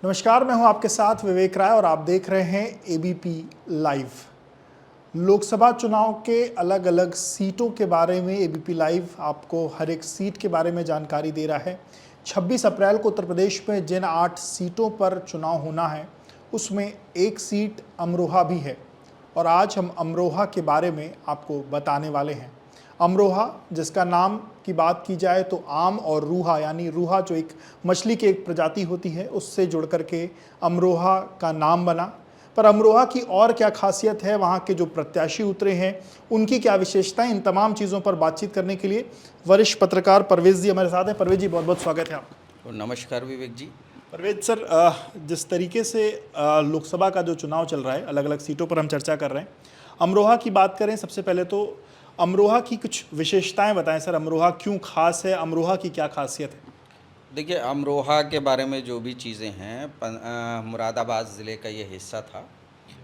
नमस्कार, मैं हूं आपके साथ विवेक राय और आप देख रहे हैं एबीपी लाइव। लोकसभा चुनाव के अलग अलग सीटों के बारे में एबीपी लाइव आपको हर एक सीट के बारे में जानकारी दे रहा है। 26 अप्रैल को उत्तर प्रदेश में जिन 8 सीटों पर चुनाव होना है उसमें एक सीट अमरोहा भी है और आज हम अमरोहा के बारे में आपको बताने वाले हैं। अमरोहा, जिसका नाम की बात की जाए तो आम और रूहा, यानी रूहा जो एक मछली की एक प्रजाति होती है, उससे जुड़ करके अमरोहा का नाम बना। पर अमरोहा की और क्या खासियत है, वहाँ के जो प्रत्याशी उतरे हैं उनकी क्या विशेषताएं, इन तमाम चीज़ों पर बातचीत करने के लिए वरिष्ठ पत्रकार परवेज जी हमारे साथ हैं। परवेज जी, बहुत बहुत स्वागत है आपका। नमस्कार विवेक जी। परवेज सर, जिस तरीके से लोकसभा का जो चुनाव चल रहा है, अलग अलग सीटों पर हम चर्चा कर रहे हैं। अमरोहा की बात करें सबसे पहले तो अमरोहा की कुछ विशेषताएं बताएं सर। अमरोहा क्यों खास है, अमरोहा की क्या खासियत है? देखिए, अमरोहा के बारे में जो भी चीज़ें हैं, मुरादाबाद ज़िले का ये हिस्सा था।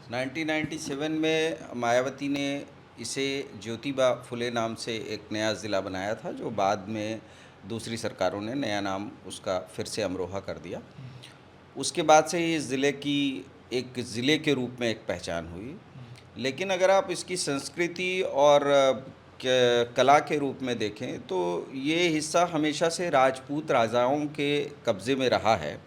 1997 में मायावती ने इसे ज्योतिबा फुले नाम से एक नया ज़िला बनाया था, जो बाद में दूसरी सरकारों ने नया नाम उसका फिर से अमरोहा कर दिया। उसके बाद से इस ज़िले की एक ज़िले के रूप में एक पहचान हुई। लेकिन अगर आप इसकी संस्कृति और कला के रूप में देखें तो ये हिस्सा हमेशा से राजपूत राजाओं के कब्ज़े में रहा है।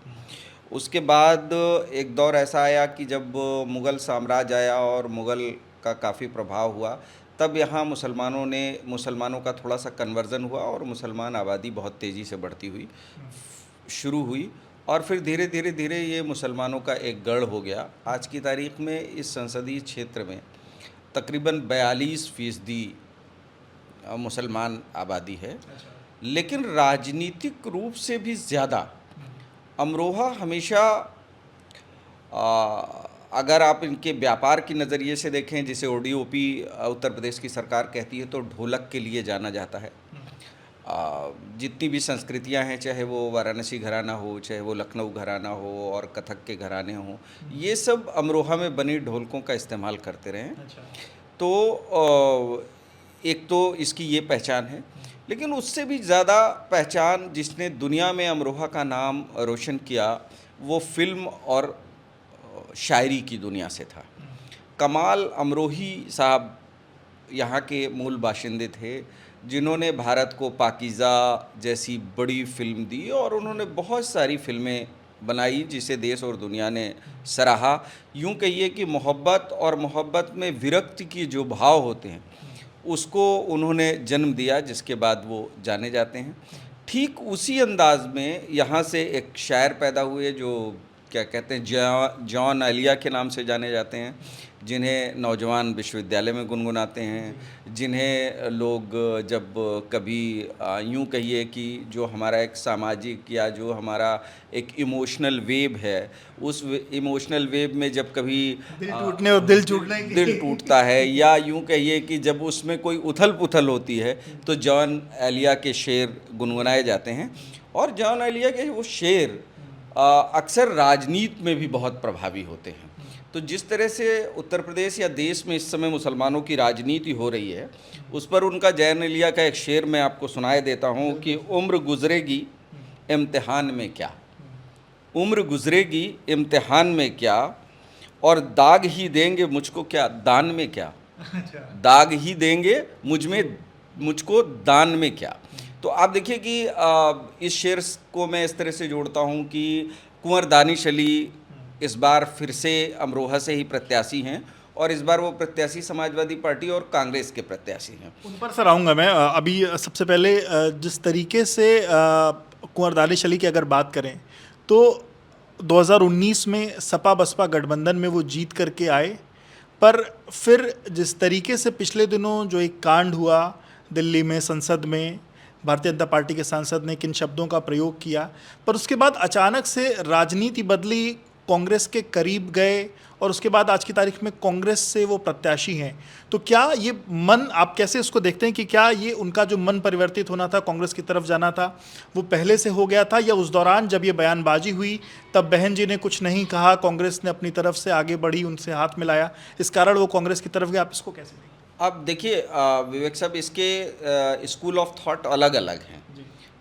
उसके बाद एक दौर ऐसा आया कि जब मुग़ल साम्राज्य आया और मुग़ल का काफ़ी प्रभाव हुआ, तब यहाँ मुसलमानों का थोड़ा सा कन्वर्ज़न हुआ और मुसलमान आबादी बहुत तेज़ी से बढ़ती हुई शुरू हुई और फिर धीरे धीरे ये मुसलमानों का एक गढ़ हो गया। आज की तारीख़ में इस संसदीय क्षेत्र में तकरीबन 42% मुसलमान आबादी है। लेकिन राजनीतिक रूप से भी ज़्यादा अमरोहा हमेशा अगर आप इनके व्यापार की नज़रिए से देखें, जिसे ओडीओपी उत्तर प्रदेश की सरकार कहती है, तो ढोलक के लिए जाना जाता है। जितनी भी संस्कृतियां हैं, चाहे वो वाराणसी घराना हो, चाहे वो लखनऊ घराना हो और कथक के घराने हों, ये सब अमरोहा में बनी ढोलकों का इस्तेमाल करते रहे हैं। तो एक तो इसकी ये पहचान है, लेकिन उससे भी ज़्यादा पहचान जिसने दुनिया में अमरोहा का नाम रोशन किया, वो फिल्म और शायरी की दुनिया से था। कमाल अमरोही साहब यहाँ के मूल बाशिंदे थे, जिन्होंने भारत को पाकीज़ा जैसी बड़ी फिल्म दी और उन्होंने बहुत सारी फिल्में बनाई जिसे देश और दुनिया ने सराहा। यूँ कहिए कि मोहब्बत और मोहब्बत में विरक्ति की जो भाव होते हैं, उसको उन्होंने जन्म दिया, जिसके बाद वो जाने जाते हैं। ठीक उसी अंदाज़ में यहाँ से एक शायर पैदा हुए जो क्या कहते हैं, जॉन एलिया के नाम से जाने जाते हैं, जिन्हें नौजवान विश्वविद्यालय में गुनगुनाते हैं, जिन्हें लोग जब कभी यूँ कहिए कि जो हमारा एक सामाजिक या जो हमारा एक इमोशनल वेव है, उस इमोशनल वेव में जब कभी दिल टूटने और दिल टूटता है, या यूँ कहिए कि जब उसमें कोई उथल पुथल होती है, तो जॉन एलिया के शेर गुनगुनाए जाते हैं। और जॉन एलिया के वो शेर अक्सर राजनीति में भी बहुत प्रभावी होते हैं। तो जिस तरह से उत्तर प्रदेश या देश में इस समय मुसलमानों की राजनीति हो रही है, उस पर उनका जॉन एलिया का एक शेर मैं आपको सुनाए देता हूँ कि उम्र गुजरेगी इम्तिहान में क्या, उम्र गुजरेगी इम्तिहान में क्या, और दाग ही देंगे मुझको क्या दान में क्या, दाग ही देंगे मुझको दान में क्या। तो आप देखिए कि इस शेर को मैं इस तरह से जोड़ता हूँ कि कुंवर दानिश अली इस बार फिर से अमरोहा से ही प्रत्याशी हैं और इस बार वो प्रत्याशी समाजवादी पार्टी और कांग्रेस के प्रत्याशी हैं। उन पर सर आऊँगा मैं। अभी सबसे पहले जिस तरीके से कुंवर दानिश अली की अगर बात करें तो 2019 में सपा बसपा गठबंधन में वो जीत करके आए, पर फिर जिस तरीके से पिछले दिनों जो एक कांड हुआ दिल्ली में संसद में, भारतीय जनता पार्टी के सांसद ने किन शब्दों का प्रयोग किया, पर उसके बाद अचानक से राजनीति बदली, कांग्रेस के करीब गए और उसके बाद आज की तारीख में कांग्रेस से वो प्रत्याशी हैं। तो क्या ये मन, आप कैसे इसको देखते हैं कि क्या ये उनका जो मन परिवर्तित होना था, कांग्रेस की तरफ जाना था, वो पहले से हो गया था, या उस दौरान जब ये बयानबाजी हुई तब बहन जी ने कुछ नहीं कहा, कांग्रेस ने अपनी तरफ से आगे बढ़ी, उनसे हाथ मिलाया, इस कारण वो कांग्रेस की तरफ गए? आप इसको कैसे देखते हैं? अब देखिए विवेक साहब, इसके स्कूल ऑफ थॉट अलग अलग हैं।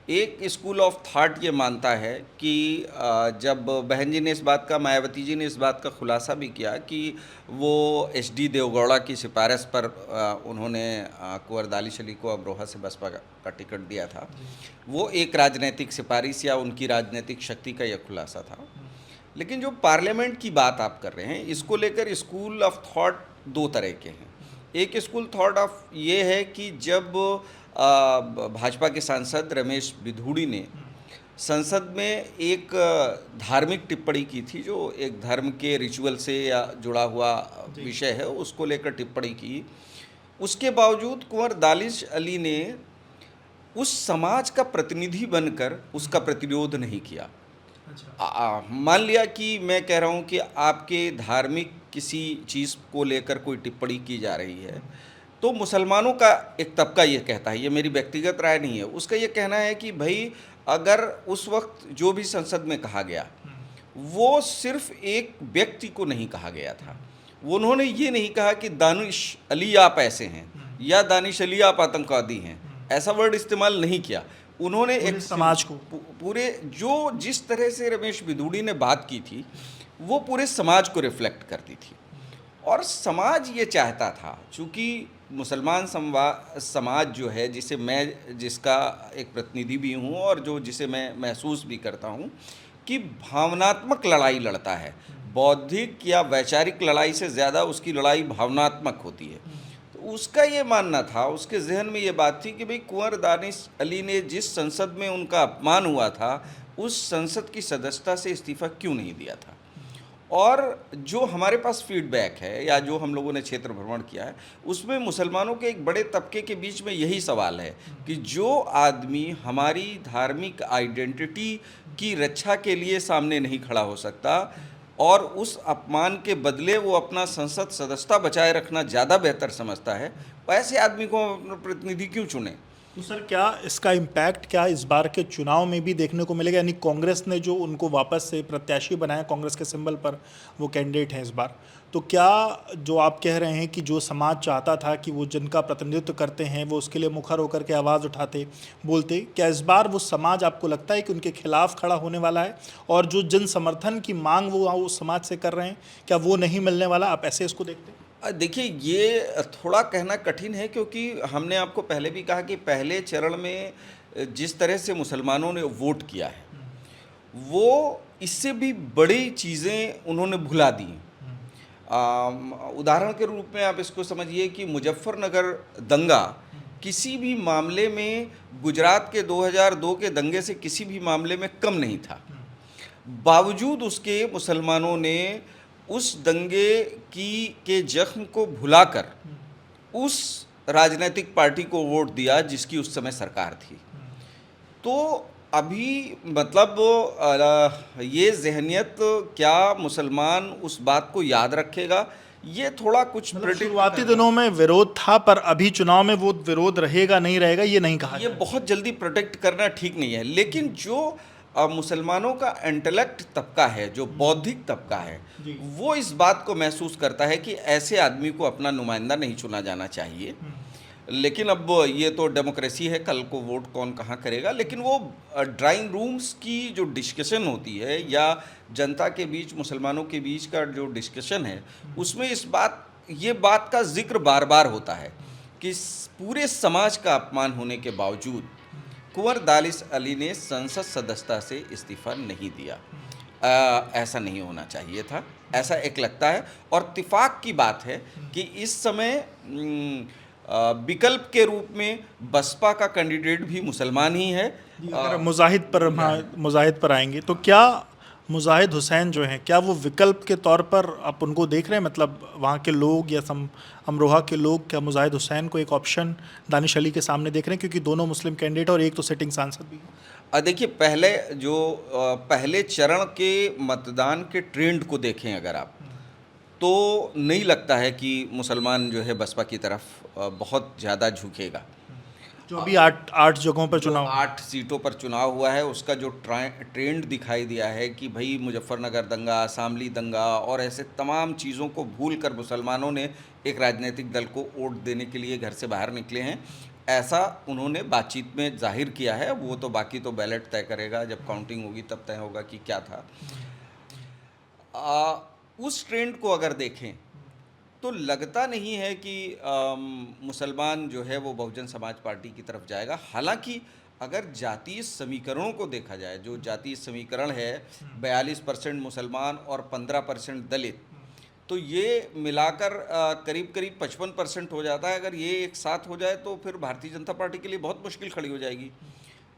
एक स्कूल ऑफ थॉट ये मानता है कि जब बहन जी ने इस बात का, मायावती जी ने इस बात का खुलासा भी किया कि वो एचडी देवगौड़ा की सिफारिश पर उन्होंने कुंवर दानिश अली को अमरोहा से बसपा का टिकट दिया था, वो एक राजनीतिक सिफारिश या उनकी राजनीतिक शक्ति का यह खुलासा था। लेकिन जो पार्लियामेंट की बात आप कर रहे हैं, इसको लेकर स्कूल ऑफ थॉट दो तरह के हैं। एक स्कूल थॉट ऑफ ये है कि जब भाजपा के सांसद रमेश बिधूड़ी ने संसद में एक धार्मिक टिप्पणी की थी, जो एक धर्म के रिचुअल से या जुड़ा हुआ विषय है, उसको लेकर टिप्पणी की, उसके बावजूद कुंवर दानिश अली ने उस समाज का प्रतिनिधि बनकर उसका प्रतिरोध नहीं किया। मान लिया कि मैं कह रहा हूँ कि आपके धार्मिक किसी चीज़ को लेकर कोई टिप्पणी की जा रही है, तो मुसलमानों का एक तबका ये कहता है, ये मेरी व्यक्तिगत राय नहीं है, उसका ये कहना है कि भाई अगर उस वक्त जो भी संसद में कहा गया वो सिर्फ एक व्यक्ति को नहीं कहा गया था, वो उन्होंने ये नहीं कहा कि दानिश अली आप ऐसे हैं या दानिश अली आप आतंकवादी हैं, ऐसा वर्ड इस्तेमाल नहीं किया उन्होंने। एक समाज को पूरे जो जिस तरह से रमेश बिधूड़ी ने बात की थी वो पूरे समाज को रिफ्लेक्ट करती थी, और समाज ये चाहता था, चूँकि मुसलमान समाज जो है, जिसे मैं जिसका एक प्रतिनिधि भी हूँ और जिसे मैं महसूस भी करता हूँ कि भावनात्मक लड़ाई लड़ता है, बौद्धिक या वैचारिक लड़ाई से ज़्यादा उसकी लड़ाई भावनात्मक होती है। तो उसका ये मानना था, उसके जहन में ये बात थी कि भाई कुंवर दानिश अली ने जिस संसद में उनका अपमान हुआ था, उस संसद की सदस्यता से इस्तीफ़ा क्यों नहीं दिया था। और जो हमारे पास फीडबैक है या जो हम लोगों ने क्षेत्र भ्रमण किया है, उसमें मुसलमानों के एक बड़े तबके के बीच में यही सवाल है कि जो आदमी हमारी धार्मिक आइडेंटिटी की रक्षा के लिए सामने नहीं खड़ा हो सकता और उस अपमान के बदले वो अपना संसद सदस्यता बचाए रखना ज़्यादा बेहतर समझता है, वैसे आदमी को अपना प्रतिनिधि क्यों चुने। तो सर, क्या इसका इम्पैक्ट क्या इस बार के चुनाव में भी देखने को मिलेगा? यानी कांग्रेस ने जो उनको वापस से प्रत्याशी बनाया, कांग्रेस के सिंबल पर वो कैंडिडेट हैं इस बार, तो क्या जो आप कह रहे हैं कि जो समाज चाहता था कि वो जिनका प्रतिनिधित्व करते हैं वो उसके लिए मुखर होकर के आवाज़ उठाते बोलते, क्या इस बार वो समाज आपको लगता है कि उनके खिलाफ खड़ा होने वाला है? और जो जन समर्थन की मांग वो उस समाज से कर रहे हैं, क्या वो नहीं मिलने वाला? आप ऐसे इसको देखते हैं? देखिए, ये थोड़ा कहना कठिन है, क्योंकि हमने आपको पहले भी कहा कि पहले चरण में जिस तरह से मुसलमानों ने वोट किया है, वो इससे भी बड़ी चीज़ें उन्होंने भुला दी। उदाहरण के रूप में आप इसको समझिए कि मुजफ्फरनगर दंगा किसी भी मामले में गुजरात के 2002 के दंगे से किसी भी मामले में कम नहीं था। बावजूद उसके मुसलमानों ने उस दंगे के जख्म को भुलाकर उस राजनीतिक पार्टी को वोट दिया जिसकी उस समय सरकार थी। तो अभी मतलब ये ज़हनियत, क्या मुसलमान उस बात को याद रखेगा, ये थोड़ा कुछ शुरुआती दिनों में विरोध था, पर अभी चुनाव में वो विरोध रहेगा नहीं रहेगा ये नहीं कहा। ये बहुत जल्दी प्रोटेक्ट करना ठीक नहीं है। लेकिन जो मुसलमानों का इंटेलेक्ट तबका है, जो बौद्धिक तबका है, वो इस बात को महसूस करता है कि ऐसे आदमी को अपना नुमाइंदा नहीं चुना जाना चाहिए। लेकिन अब ये तो डेमोक्रेसी है, कल को वोट कौन कहाँ करेगा। लेकिन वो ड्राइंग रूम्स की जो डिस्कशन होती है या जनता के बीच, मुसलमानों के बीच का जो डिस्कशन है, उसमें ये बात का जिक्र बार बार होता है कि पूरे समाज का अपमान होने के बावजूद कुंवर दानिश अली ने संसद सदस्यता से इस्तीफ़ा नहीं दिया। ऐसा नहीं होना चाहिए था, ऐसा एक लगता है। और इत्तेफाक की बात है कि इस समय विकल्प के रूप में बसपा का कैंडिडेट भी मुसलमान ही है। अगर मुजाहिद पर आएंगे तो क्या मुजाहिद हुसैन जो हैं, क्या वो विकल्प के तौर पर आप उनको देख रहे हैं? मतलब वहाँ के लोग या अमरोहा के लोग क्या मुजाहिद हुसैन को एक ऑप्शन दानिश अली के सामने देख रहे हैं, क्योंकि दोनों मुस्लिम कैंडिडेट और एक तो सिटिंग सांसद भी हैं? देखिए, पहले चरण के मतदान के ट्रेंड को देखें अगर आप, तो नहीं लगता है कि मुसलमान जो है बसपा की तरफ बहुत ज़्यादा झुकेगा। जो अभी आठ जगहों पर चुनाव, 8 सीटों पर चुनाव हुआ है, उसका जो ट्रेंड दिखाई दिया है कि भाई मुजफ्फरनगर दंगा, शामली दंगा और ऐसे तमाम चीज़ों को भूल कर मुसलमानों ने एक राजनीतिक दल को वोट देने के लिए घर से बाहर निकले हैं। ऐसा उन्होंने बातचीत में जाहिर किया है। वो तो बाकी तो बैलेट तय करेगा, जब काउंटिंग होगी तब तय होगा कि क्या था। उस ट्रेंड को अगर देखें तो लगता नहीं है कि मुसलमान जो है वो बहुजन समाज पार्टी की तरफ जाएगा। हालांकि अगर जातीय समीकरणों को देखा जाए, जो जातीय समीकरण है 42% मुसलमान और 15% दलित, तो ये मिलाकर करीब करीब 55% हो जाता है। अगर ये एक साथ हो जाए तो फिर भारतीय जनता पार्टी के लिए बहुत मुश्किल खड़ी हो जाएगी।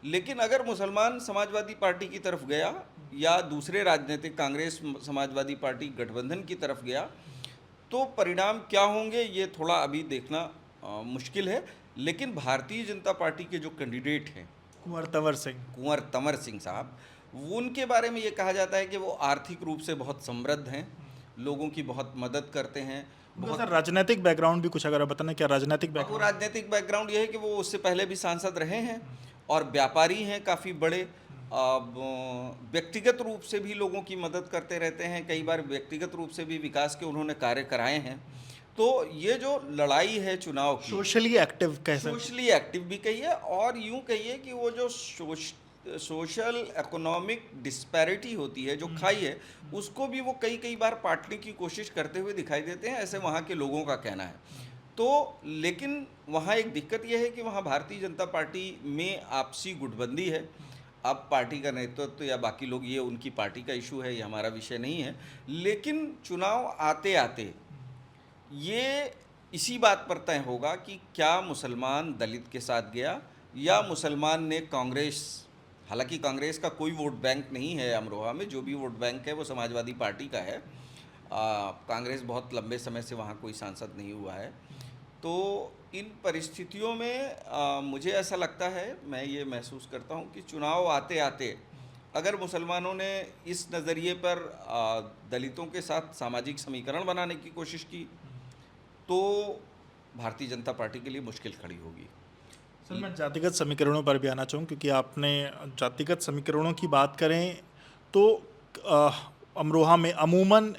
लेकिन अगर मुसलमान समाजवादी पार्टी की तरफ गया या दूसरे राजनीतिक कांग्रेस समाजवादी पार्टी गठबंधन की तरफ गया, तो परिणाम क्या होंगे ये थोड़ा अभी देखना मुश्किल है। लेकिन भारतीय जनता पार्टी के जो कैंडिडेट हैं कुंवर तंवर सिंह साहब, उनके बारे में ये कहा जाता है कि वो आर्थिक रूप से बहुत समृद्ध हैं, लोगों की बहुत मदद करते हैं। बहुत सर राजनीतिक बैकग्राउंड भी कुछ अगर आप बताना, क्या राजनीतिक वो बैकग्राउंड? राजनीतिक बैकग्राउंड ये है कि वो उससे पहले भी सांसद रहे हैं और व्यापारी हैं काफ़ी बड़े। व्यक्तिगत रूप से भी लोगों की मदद करते रहते हैं, कई बार व्यक्तिगत रूप से भी विकास के उन्होंने कार्य कराए हैं। तो ये जो लड़ाई है चुनाव की, सोशली एक्टिव कैसे? सोशली एक्टिव भी कहिए और यूं कहिए कि वो जो सोशल इकोनॉमिक डिस्पैरिटी होती है, जो खाई है, उसको भी वो कई कई बार पाटने की कोशिश करते हुए दिखाई देते हैं, ऐसे वहाँ के लोगों का कहना है। तो लेकिन वहाँ एक दिक्कत यह है कि वहाँ भारतीय जनता पार्टी में आपसी गुटबंदी है। अब पार्टी का नेतृत्व या बाकी लोग, ये उनकी पार्टी का इशू है, ये हमारा विषय नहीं है। लेकिन चुनाव आते आते ये इसी बात पर तय होगा कि क्या मुसलमान दलित के साथ गया या मुसलमान ने कांग्रेस, हालांकि कांग्रेस का कोई वोट बैंक नहीं है अमरोहा में, जो भी वोट बैंक है वो समाजवादी पार्टी का है। कांग्रेस बहुत लंबे समय से वहाँ कोई सांसद नहीं हुआ है। तो इन परिस्थितियों में मुझे ऐसा लगता है, मैं ये महसूस करता हूँ कि चुनाव आते आते अगर मुसलमानों ने इस नज़रिए पर दलितों के साथ सामाजिक समीकरण बनाने की कोशिश की तो भारतीय जनता पार्टी के लिए मुश्किल खड़ी होगी। सर मैं जातिगत समीकरणों पर भी आना चाहूँ, क्योंकि आपने जातिगत समीकरणों की बात करें तो अमरोहा में अमूमन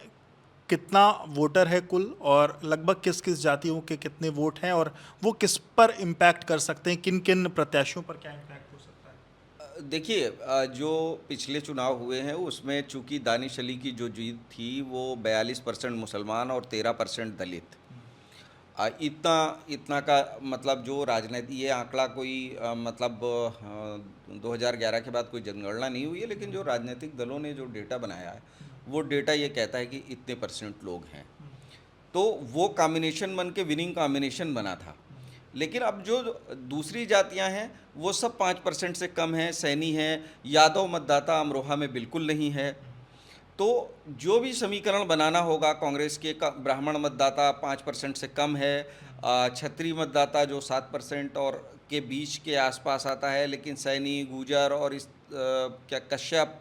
कितना वोटर है कुल, और लगभग किस किस जातियों के कितने वोट हैं, और वो किस पर इम्पैक्ट कर सकते हैं, किन किन प्रत्याशियों पर क्या इम्पैक्ट हो सकता है? देखिए, जो पिछले चुनाव हुए हैं उसमें चूंकि दानिश अली की जो जीत थी वो 42% मुसलमान और 13% दलित। इतना का मतलब जो राजनीति, ये आंकड़ा कोई मतलब 2011 के बाद कोई जनगणना नहीं हुई है, लेकिन जो राजनीतिक दलों ने जो डेटा बनाया है वो डेटा ये कहता है कि इतने % लोग हैं। तो वो कॉम्बिनेशन बन के विनिंग कॉम्बिनेशन बना था। लेकिन अब जो दूसरी जातियां हैं वो सब 5% से कम हैं, सैनी हैं, यादव मतदाता अमरोहा में बिल्कुल नहीं है। तो जो भी समीकरण बनाना होगा, कांग्रेस के ब्राह्मण मतदाता 5% से कम है, क्षत्रिय मतदाता जो 7% और के बीच के आसपास आता है, लेकिन सैनी, गुजर और इस क्या कश्यप,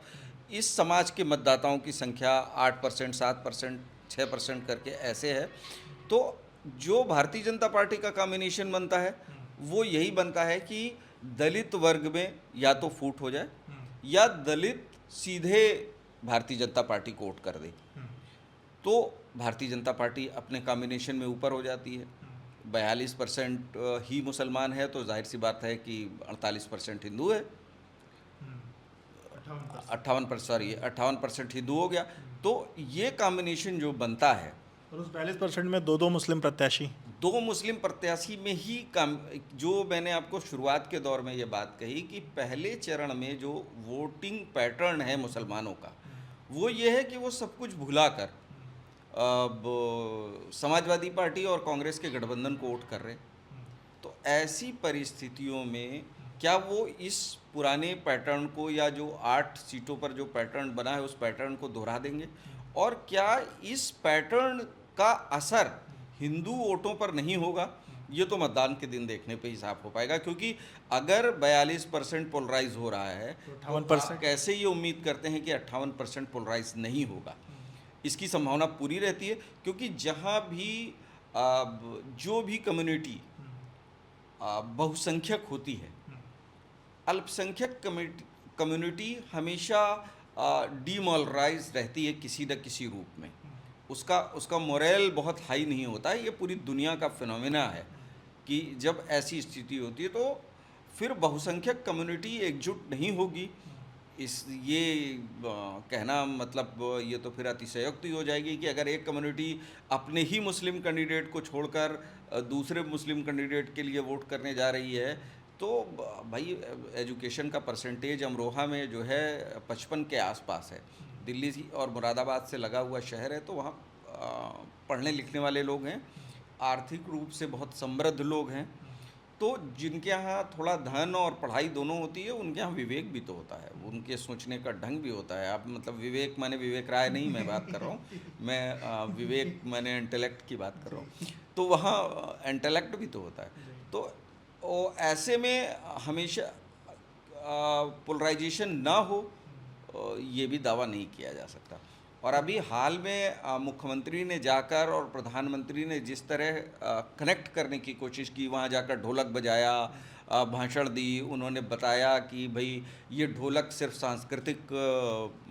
इस समाज के मतदाताओं की संख्या 8%, 7%, 6% करके ऐसे है। तो जो भारतीय जनता पार्टी का कॉम्बिनेशन बनता है वो यही बनता है कि दलित वर्ग में या तो फूट हो जाए या दलित सीधे भारतीय जनता पार्टी को वोट कर दे, तो भारतीय जनता पार्टी अपने कॉम्बिनेशन में ऊपर हो जाती है। 42% ही मुसलमान है तो जाहिर सी बात है कि 48% हिंदू है, 58% हिंदू हो गया। तो ये कॉम्बिनेशन जो बनता है, और उस 42% में दो मुस्लिम प्रत्याशी, 2 मुस्लिम प्रत्याशी में ही काम, जो मैंने आपको शुरुआत के दौर में ये बात कही कि पहले चरण में जो वोटिंग पैटर्न है मुसलमानों का वो ये है कि वो सब कुछ भुलाकर समाजवादी पार्टी और कांग्रेस के गठबंधन को वोट कर रहे हैं। तो ऐसी परिस्थितियों में क्या वो इस पुराने पैटर्न को, या जो 8 सीटों पर जो पैटर्न बना है उस पैटर्न को दोहरा देंगे, और क्या इस पैटर्न का असर हिंदू वोटों पर नहीं होगा, ये तो मतदान के दिन देखने पे ही साफ हो पाएगा। क्योंकि अगर 42% पोलराइज हो रहा है तो आप कैसे ये उम्मीद करते हैं कि 58% पोलराइज नहीं होगा? इसकी संभावना पूरी रहती है, क्योंकि जहाँ भी जो भी कम्युनिटी बहुसंख्यक होती है, अल्पसंख्यक कम्युनिटी हमेशा डीमोरलाइज रहती है किसी न किसी रूप में। उसका मोरल बहुत हाई नहीं होता है, ये पूरी दुनिया का फिनोमेना है। कि जब ऐसी स्थिति होती है तो फिर बहुसंख्यक कम्युनिटी एकजुट नहीं होगी। इस ये कहना मतलब ये तो फिर अतिशयोक्ति हो जाएगी कि अगर एक कम्युनिटी अपने ही मुस्लिम कैंडिडेट को छोड़कर दूसरे मुस्लिम कैंडिडेट के लिए वोट करने जा रही है, तो भाई एजुकेशन का परसेंटेज अमरोहा में जो है 55 के आसपास है। दिल्ली और मुरादाबाद से लगा हुआ शहर है, तो वहाँ पढ़ने लिखने वाले लोग हैं, आर्थिक रूप से बहुत समृद्ध लोग हैं। तो जिनके यहाँ थोड़ा धन और पढ़ाई दोनों होती है, उनके यहाँ विवेक भी तो होता है, उनके सोचने का ढंग भी होता है। आप मतलब विवेक माने विवेक राय नहीं मैं बात कर रहा हूँ, मैं विवेक माने इंटेलेक्ट की बात कर रहा हूँ। तो वहाँ इंटेलेक्ट भी तो होता है। तो ऐसे में हमेशा पोलराइजेशन ना हो, ये भी दावा नहीं किया जा सकता। और अभी हाल में मुख्यमंत्री ने जाकर और प्रधानमंत्री ने जिस तरह कनेक्ट करने की कोशिश की, वहाँ जाकर ढोलक बजाया, भाषण दी, उन्होंने बताया कि भाई ये ढोलक सिर्फ सांस्कृतिक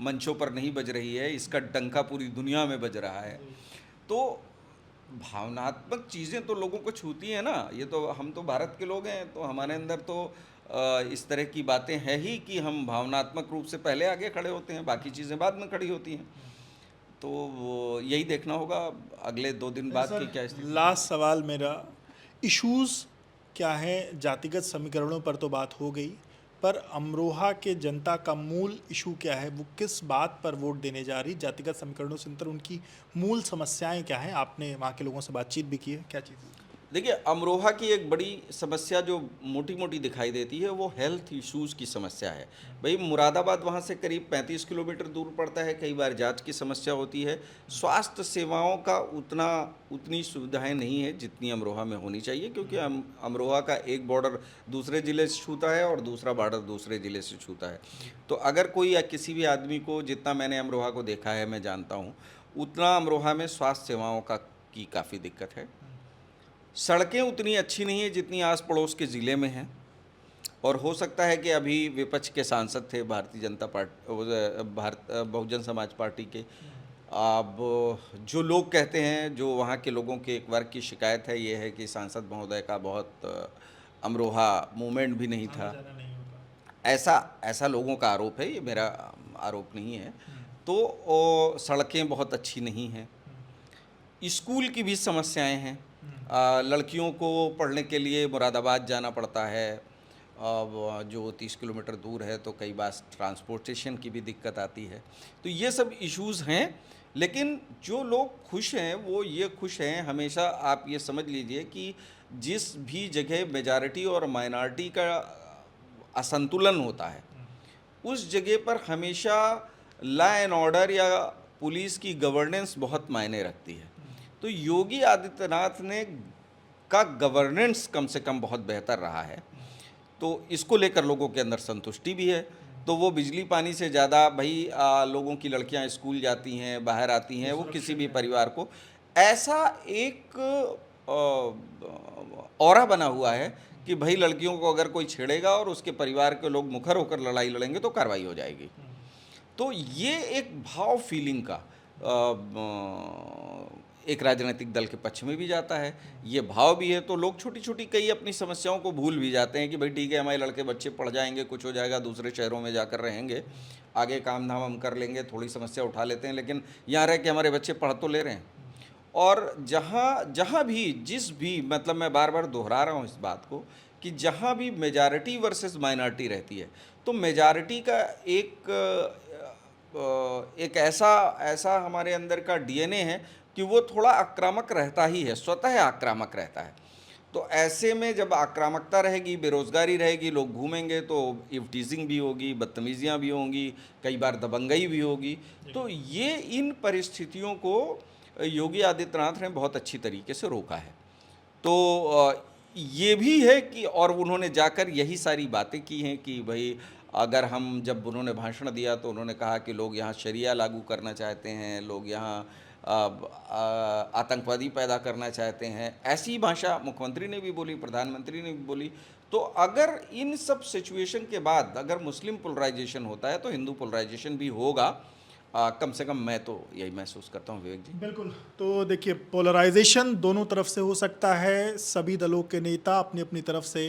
मंचों पर नहीं बज रही है, इसका डंका पूरी दुनिया में बज रहा है। तो भावनात्मक चीज़ें तो लोगों को छूती हैं ना। ये तो हम तो भारत के लोग हैं, तो हमारे अंदर तो इस तरह की बातें हैं ही कि हम भावनात्मक रूप से पहले आगे खड़े होते हैं, बाकी चीज़ें बाद में खड़ी होती हैं। तो वो यही देखना होगा अगले 2 दिन बाद की क्या स्थिति। लास्ट सवाल मेरा, इश्यूज़ क्या हैं? जातिगत समीकरणों पर तो बात हो गई, पर अमरोहा के जनता का मूल इशू क्या है? वो किस बात पर वोट देने जा रही? जातिगत समीकरणों से अंतर उनकी मूल समस्याएं क्या हैं? आपने वहाँ के लोगों से बातचीत भी की है, क्या चीज़ है? देखिए, अमरोहा की एक बड़ी समस्या जो मोटी मोटी दिखाई देती है वो हेल्थ इश्यूज़ की समस्या है। भाई मुरादाबाद वहाँ से करीब 35 किलोमीटर दूर पड़ता है, कई बार जांच की समस्या होती है, स्वास्थ्य सेवाओं का उतनी सुविधाएं नहीं है जितनी अमरोहा में होनी चाहिए, क्योंकि अमरोहा का एक बॉर्डर दूसरे ज़िले से छूता है और दूसरा बॉर्डर दूसरे ज़िले से छूता है। तो अगर कोई या किसी भी आदमी को, जितना मैंने अमरोहा को देखा है, मैं जानता हूँ, उतना अमरोहा में स्वास्थ्य सेवाओं की काफ़ी दिक्कत है। सड़कें उतनी अच्छी नहीं है जितनी आस पड़ोस के ज़िले में हैं। और हो सकता है कि अभी विपक्ष के सांसद थे भारतीय जनता पार्टी, बहुजन समाज पार्टी के, अब जो लोग कहते हैं, जो वहाँ के लोगों के एक वर्ग की शिकायत है, ये है कि सांसद महोदय का बहुत अमरोहा मूवमेंट भी नहीं था। ऐसा लोगों का आरोप है, ये मेरा आरोप नहीं है। तो सड़कें बहुत अच्छी नहीं हैं, स्कूल की भी समस्याएं हैं। लड़कियों को पढ़ने के लिए मुरादाबाद जाना पड़ता है, जो 30 किलोमीटर दूर है, तो कई बार ट्रांसपोर्टेशन की भी दिक्कत आती है। तो ये सब इश्यूज़ हैं। लेकिन जो लोग खुश हैं वो ये खुश हैं, हमेशा आप ये समझ लीजिए कि जिस भी जगह मेजॉरिटी और माइनॉरिटी का असंतुलन होता है, उस जगह पर हमेशा लॉ एंड ऑर्डर या पुलिस की गवर्नेंस बहुत मायने रखती है। तो योगी आदित्यनाथ ने का गवर्नेंस कम से कम बहुत बेहतर रहा है, तो इसको लेकर लोगों के अंदर संतुष्टि भी है। तो वो बिजली पानी से ज़्यादा भाई लोगों की लड़कियां स्कूल जाती हैं, बाहर आती हैं, वो किसी भी परिवार को ऐसा एक ऑरा बना हुआ है कि भाई लड़कियों को अगर कोई छेड़ेगा और उसके परिवार के लोग मुखर होकर लड़ाई लड़ेंगे तो कार्रवाई हो जाएगी। तो ये एक भाव फीलिंग का एक राजनीतिक दल के पक्ष में भी जाता है, ये भाव भी है। तो लोग छोटी छोटी कई अपनी समस्याओं को भूल भी जाते हैं कि भाई ठीक है, हमारे लड़के बच्चे पढ़ जाएंगे, कुछ हो जाएगा, दूसरे शहरों में जाकर रहेंगे, आगे काम धाम हम कर लेंगे, थोड़ी समस्या उठा लेते हैं, लेकिन यहाँ रह के हमारे बच्चे पढ़ तो ले रहे हैं। और जहाँ भी जिस भी मतलब मैं बार बार दोहरा रहा हूँ इस बात को कि जहाँ भी मेजॉरिटी वर्सेस माइनॉरिटी रहती है, तो मेजॉरिटी का एक ऐसा हमारे अंदर का डीएनए है कि वो थोड़ा आक्रामक रहता ही है, स्वतः आक्रामक रहता है। तो ऐसे में जब आक्रामकता रहेगी, बेरोजगारी रहेगी, लोग घूमेंगे, तो इवटीजिंग भी होगी, बदतमीजियाँ भी होंगी, कई बार दबंगई भी होगी। तो ये इन परिस्थितियों को योगी आदित्यनाथ ने बहुत अच्छी तरीके से रोका है। तो ये भी है कि और उन्होंने जाकर यही सारी बातें की हैं कि भाई अगर हम, जब उन्होंने भाषण दिया तो उन्होंने कहा कि लोग यहाँ शरिया लागू करना चाहते हैं, लोग यहाँ आतंकवादी पैदा करना चाहते हैं, ऐसी भाषा मुख्यमंत्री ने भी बोली, प्रधानमंत्री ने भी बोली। तो अगर इन सब सिचुएशन के बाद अगर मुस्लिम पोलराइजेशन होता है तो हिंदू पोलराइजेशन भी होगा। कम से कम मैं तो यही महसूस करता हूँ विवेक जी। बिल्कुल। तो देखिए, पोलराइजेशन दोनों तरफ से हो सकता है। सभी दलों के नेता अपनी अपनी तरफ से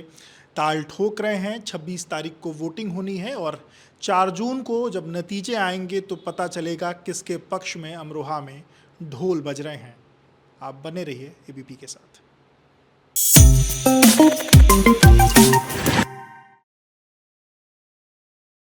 ताल ठोक रहे हैं। 26 तारीख को वोटिंग होनी है और 4 जून को जब नतीजे आएंगे तो पता चलेगा किसके पक्ष में अमरोहा में ढोल बज रहे हैं। आप बने रहिए एबीपी के साथ।